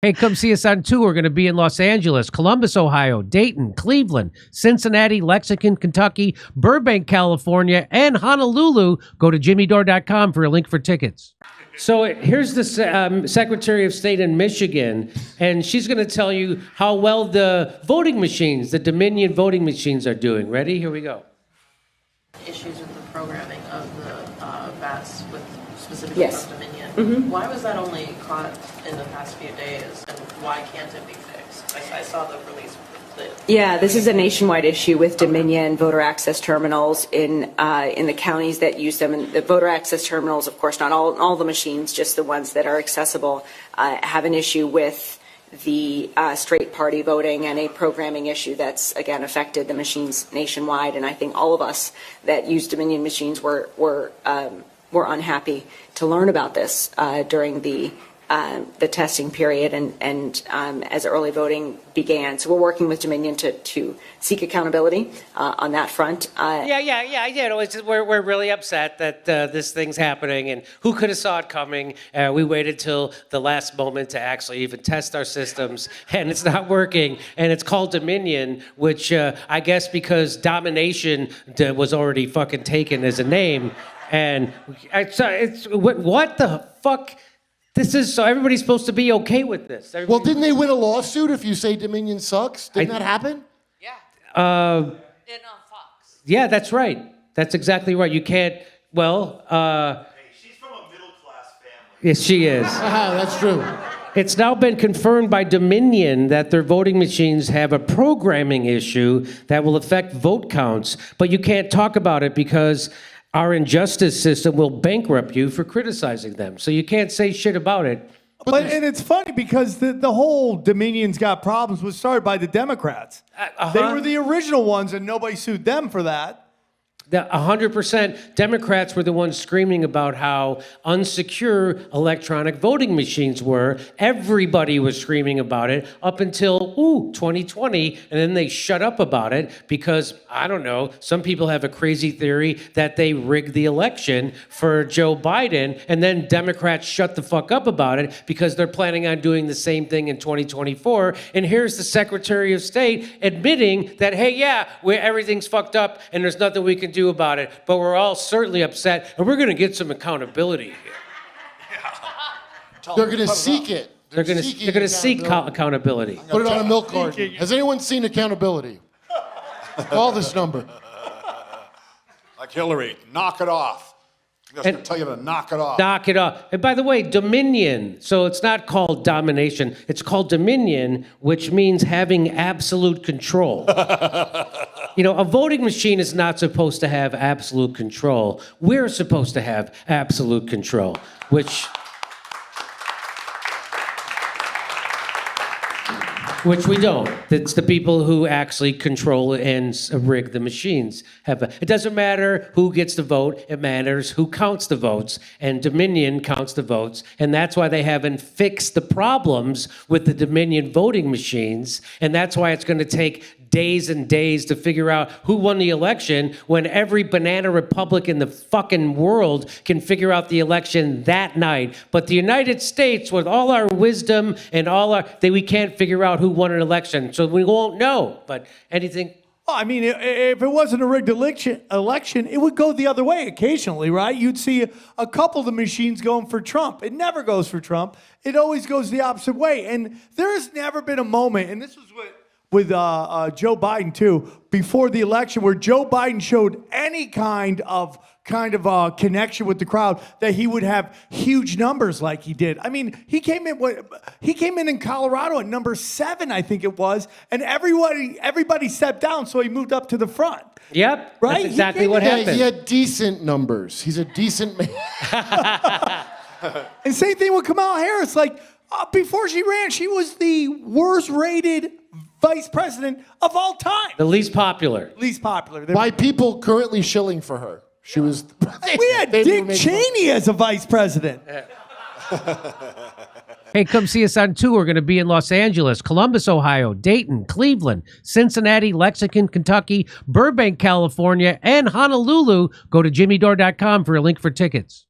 Hey, come see us on tour. We're going to be in Los Angeles, Columbus, Ohio, Dayton, Cleveland, Cincinnati, Lexington, Kentucky, Burbank, California, and Honolulu. Go to jimmydore.com for a link for tickets. So here's the Secretary of State in Michigan, and she's going to tell you how well the voting machines, the Dominion voting machines are doing. Ready? Here we go. Issues with the programming of the VATs with specifically Yes. from Dominion. Mm-hmm. Why was that only caught in the past few days, and why can't it be fixed? I saw the release. Yeah, this is a nationwide issue with Dominion voter access terminals in the counties that use them. And the voter access terminals, of course, not all the machines, just the ones that are accessible, have an issue with the straight party voting and a programming issue that's, again, affected the machines nationwide. And I think all of us that use Dominion machines were unhappy to learn about this during the testing period and as early voting began. So we're working with Dominion to seek accountability on that front. Yeah. You know, we're really upset that this thing's happening, and who could have saw it coming? We waited till the last moment to actually even test our systems, and it's not working. And it's called Dominion, which I guess because domination was already fucking taken as a name. And it's what the fuck? This is so everybody's supposed to be okay with this. Well, didn't they win a lawsuit if you say Dominion sucks? Didn't that happen? Yeah. Uh, In Fox. yeah, that's right. That's exactly right. You can't. Well, hey, she's from a middle-class family. yes, she is. That's true. It's now been confirmed by Dominion that their voting machines have a programming issue that will affect vote counts, but you can't talk about it because our injustice system will bankrupt you for criticizing them. So you can't say shit about it. And it's funny because the whole Dominion's got problems was started by the Democrats. They were the original ones, and nobody sued them for that. 100% Democrats were the ones screaming about how unsecure electronic voting machines were. Everybody was screaming about it up until 2020, and then they shut up about it because, I don't know, some people have a crazy theory that they rigged the election for Joe Biden, and then Democrats shut the fuck up about it because they're planning on doing the same thing in 2024. And here's the Secretary of State admitting that, hey, yeah, everything's fucked up and there's nothing we can do about it, but we're all certainly upset, and we're going to get some accountability here. They're going to seek it. They're going to seek accountability. Put it on a milk carton. Has anyone seen accountability? Call this number. Like Hillary, knock it off. I'm just going to tell you to knock it off. Knock it off. And by the way, Dominion, so it's not called domination, it's called Dominion, which means having absolute control. You know, a voting machine is not supposed to have absolute control. We're supposed to have absolute control, which we don't. It's the people who actually control and rig the machines. It doesn't matter who gets the vote, it matters who counts the votes, and Dominion counts the votes, and that's why they haven't fixed the problems with the Dominion voting machines, and that's why it's going to take days and days to figure out who won the election when every banana republic in the fucking world can figure out the election that night. But the United States, with all our wisdom and we can't figure out who won an election, so we won't know. But anything? Well, I mean, if it wasn't a rigged election, it would go the other way occasionally, right? You'd see a couple of the machines going for Trump. It never goes for Trump. It always goes the opposite way. And there has never been a moment, and this was with Joe Biden too, before the election, where Joe Biden showed any kind of connection with the crowd, that he would have huge numbers like he did. I mean, he came in Colorado at number 7, I think it was, and everybody stepped down, so he moved up to the front. Yep, right. That's exactly what happened. He had decent numbers. He's a decent man. And same thing with Kamala Harris. Like before she ran, she was the worst rated vice president of all time. The least popular. By people currently shilling for her. She was. We had Dick Cheney as a vice president. Hey, come see us on tour. We're going to be in Los Angeles, Columbus, Ohio, Dayton, Cleveland, Cincinnati, Lexington, Kentucky, Burbank, California, and Honolulu. Go to jimmydore.com for a link for tickets.